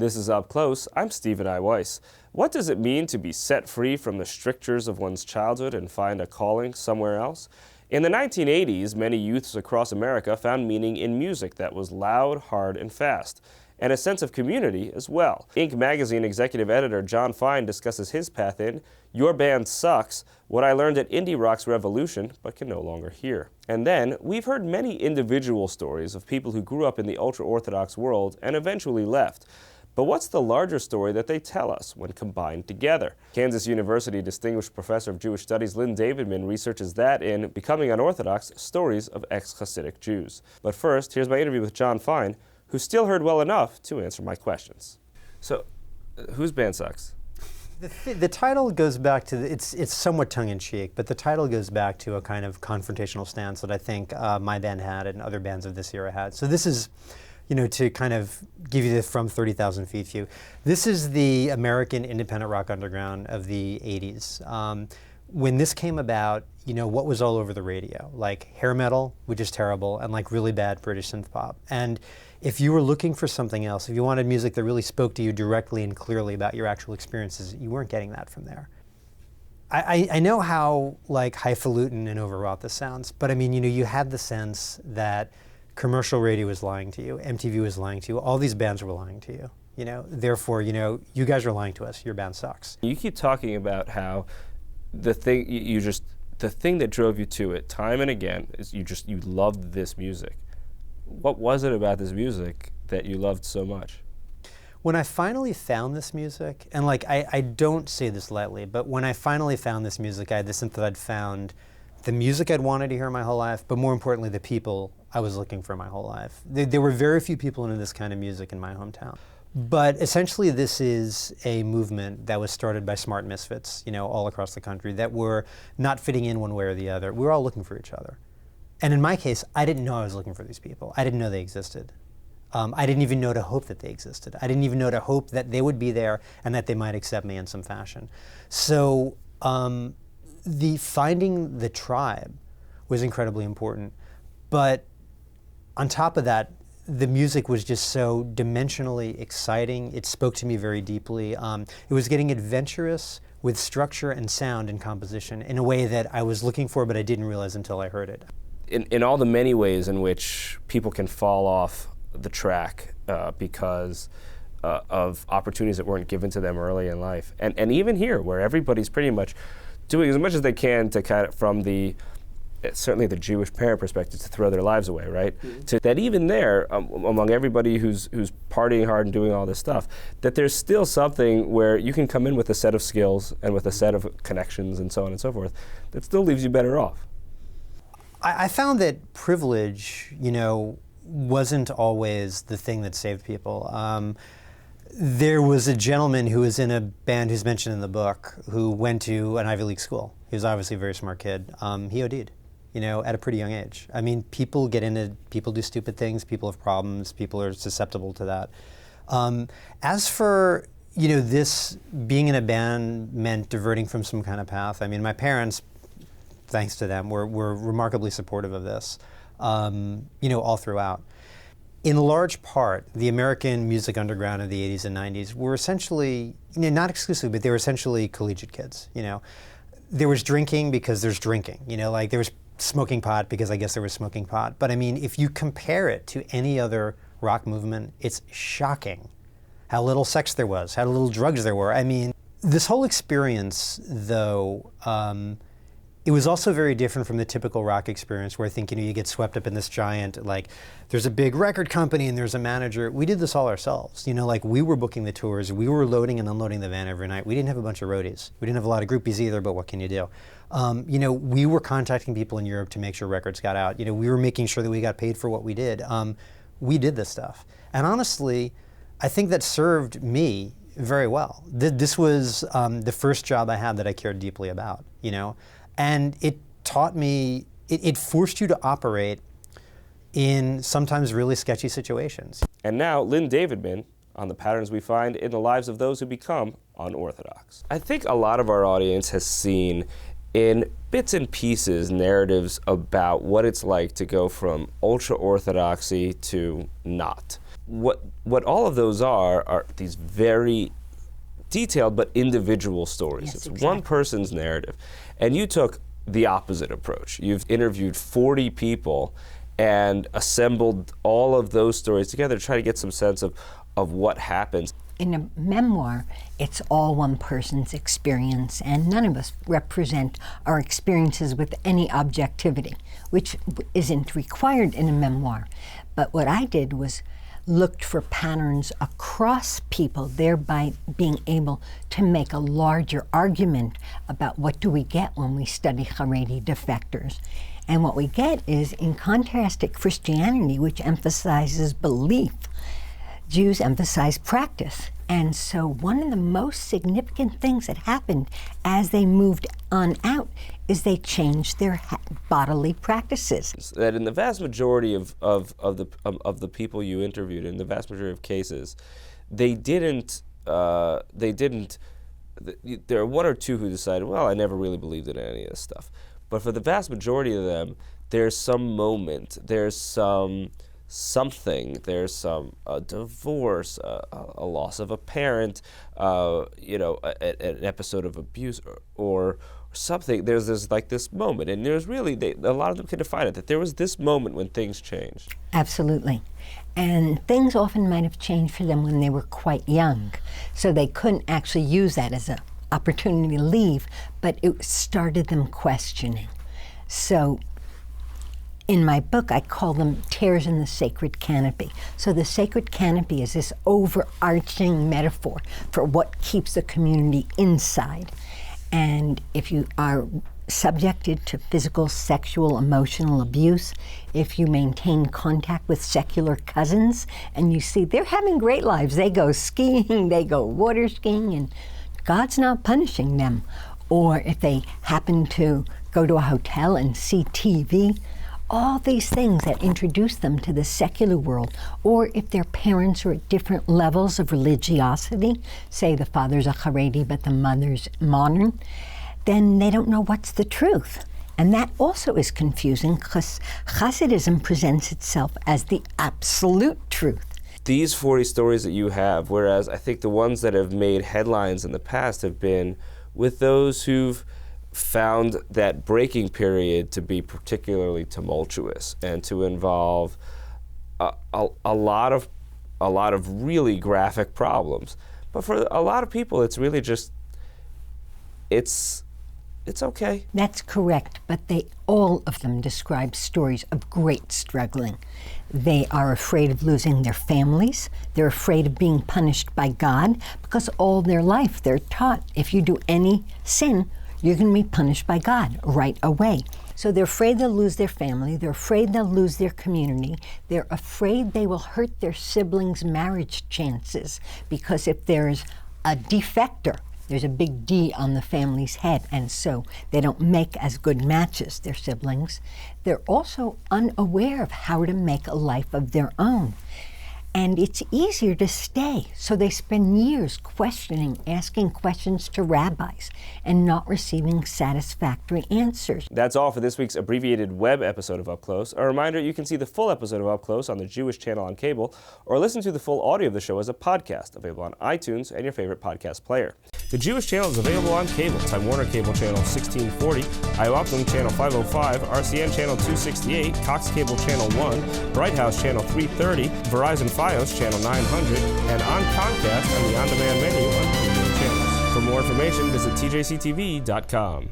This is Up Close. I'm Stephen I. Weiss. What does it mean to be set free from the strictures of one's childhood and find a calling somewhere else? In the 1980s, many youths across America found meaning in music that was loud, hard, and fast, and a sense of community as well. Inc. magazine executive editor Jon Fine discusses his path in Your Band Sucks, What I Learned at Indie Rock's Revolution but Can No Longer Hear. And then, we've heard many individual stories of people who grew up in the ultra-Orthodox world and eventually left. But what's the larger story that they tell us when combined together? Kansas University Distinguished Professor of Jewish Studies Lynn Davidman researches that in Becoming Un-Orthodox, Stories of Ex-Hasidic Jews. But first, here's my interview with Jon Fine, who still heard well enough to answer my questions. So, whose band sucks? The title goes back to, it's somewhat tongue-in-cheek, but the title goes back to a kind of confrontational stance that I think my band had and other bands of this era had. So this is, to kind of give you the from 30,000 feet view. This is the American independent rock underground of the 80s. When this came about, what was all over the radio? Like hair metal, which is terrible, and like really bad British synth pop. And if you were looking for something else, if you wanted music that really spoke to you directly and clearly about your actual experiences, you weren't getting that from there. I know how like highfalutin and overwrought this sounds, but I mean, you had the sense that commercial radio was lying to you, MTV was lying to you, all these bands were lying to you. Therefore, you guys are lying to us, your band sucks. You keep talking about how the thing the thing that drove you to it time and again is you loved this music. What was it about this music that you loved so much? When I finally found this music, and like I don't say this lightly, but when I finally found this music, I had the sense that I'd found the music I'd wanted to hear my whole life, but more importantly, the people I was looking for my whole life. There were very few people into this kind of music in my hometown. But essentially this is a movement that was started by smart misfits, all across the country that were not fitting in one way or the other. We were all looking for each other. And in my case, I didn't know I was looking for these people. I didn't know they existed. I didn't even know to hope that they existed. I didn't even know to hope that they would be there and that they might accept me in some fashion. So the finding the tribe was incredibly important. But on top of that, the music was just so dimensionally exciting. It spoke to me very deeply. It was getting adventurous with structure and sound and composition in a way that I was looking for, but I didn't realize until I heard it. In all the many ways in which people can fall off the track because of opportunities that weren't given to them early in life. And even here, where everybody's pretty much doing as much as they can to kind of, from the certainly the Jewish parent perspective, to throw their lives away, right? Mm-hmm. To that even there, among everybody who's partying hard and doing all this stuff, that there's still something where you can come in with a set of skills and with a set of connections and so on and so forth that still leaves you better off. I found that privilege, wasn't always the thing that saved people. There was a gentleman who was in a band who's mentioned in the book who went to an Ivy League school. He was obviously a very smart kid. He OD'd. At a pretty young age. I mean, people do stupid things, people have problems, people are susceptible to that. As for, this being in a band meant diverting from some kind of path, I mean, my parents, thanks to them, were remarkably supportive of this, all throughout. In large part, the American music underground of the 80s and 90s were essentially, not exclusively, but they were essentially collegiate kids, There was drinking because there's drinking, like there was smoking pot because I guess there was smoking pot. But I mean, if you compare it to any other rock movement, it's shocking how little sex there was, how little drugs there were. I mean, this whole experience, though, it was also very different from the typical rock experience where I think, you get swept up in this giant, like, there's a big record company and there's a manager. We did this all ourselves. Like we were booking the tours, we were loading and unloading the van every night. We didn't have a bunch of roadies. We didn't have a lot of groupies either, but what can you do? We were contacting people in Europe to make sure records got out. We were making sure that we got paid for what we did. We did this stuff. And honestly, I think that served me very well. This was the first job I had that I cared deeply about, And it taught me, it forced you to operate in sometimes really sketchy situations. And now, Lynn Davidman on the patterns we find in the lives of those who become unorthodox. I think a lot of our audience has seen in bits and pieces narratives about what it's like to go from ultra-Orthodoxy to not. What all of those are these very detailed but individual stories. Yes, it's exactly. one person's narrative. And you took the opposite approach. You've interviewed 40 people and assembled all of those stories together to try to get some sense of what happens. In a memoir, it's all one person's experience, and none of us represent our experiences with any objectivity, which isn't required in a memoir. But what I did was looked for patterns across people, thereby being able to make a larger argument about what do we get when we study Haredi defectors. And what we get is, in contrast to Christianity, which emphasizes belief, Jews emphasize practice. And so one of the most significant things that happened as they moved on out is they changed their bodily practices. That in the vast majority of the people you interviewed, in the vast majority of cases, there are one or two who decided, well, I never really believed in any of this stuff. But for the vast majority of them, there's some moment, there's something, there's a divorce, a loss of a parent, an episode of abuse or something. There's this moment, and there's really, a lot of them can define it, that there was this moment when things changed. Absolutely. And things often might have changed for them when they were quite young, so they couldn't actually use that as an opportunity to leave, but it started them questioning. So in my book, I call them tears in the sacred canopy. So the sacred canopy is this overarching metaphor for what keeps the community inside. And if you are subjected to physical, sexual, emotional abuse, if you maintain contact with secular cousins and you see they're having great lives, they go skiing, they go water skiing, and God's not punishing them. Or if they happen to go to a hotel and see TV, all these things that introduce them to the secular world, or if their parents are at different levels of religiosity, say the father's a Haredi but the mother's modern, then they don't know what's the truth. And that also is confusing because Hasidism presents itself as the absolute truth. These 40 stories that you have, whereas I think the ones that have made headlines in the past have been with those who've found that breaking period to be particularly tumultuous and to involve a lot of really graphic problems. But for a lot of people, it's really just, it's okay. That's correct, but all of them describe stories of great struggling. They are afraid of losing their families. They're afraid of being punished by God because all their life they're taught if you do any sin, you're going to be punished by God right away. So they're afraid they'll lose their family. They're afraid they'll lose their community. They're afraid they will hurt their siblings' marriage chances because if there's a defector, there's a big D on the family's head, and so they don't make as good matches, their siblings. They're also unaware of how to make a life of their own. And it's easier to stay, so they spend years questioning, asking questions to rabbis, and not receiving satisfactory answers. That's all for this week's abbreviated web episode of Up Close. A reminder, you can see the full episode of Up Close on the Jewish channel on cable, or listen to the full audio of the show as a podcast, available on iTunes and your favorite podcast player. The Jewish channel is available on cable, Time Warner Cable Channel 1640, IOPLING Channel 505, RCN Channel 268, Cox Cable Channel 1, Bright House Channel 330, Verizon Fios Channel 900, and on Comcast on the on-demand menu on premium channels. For more information, visit tjctv.com.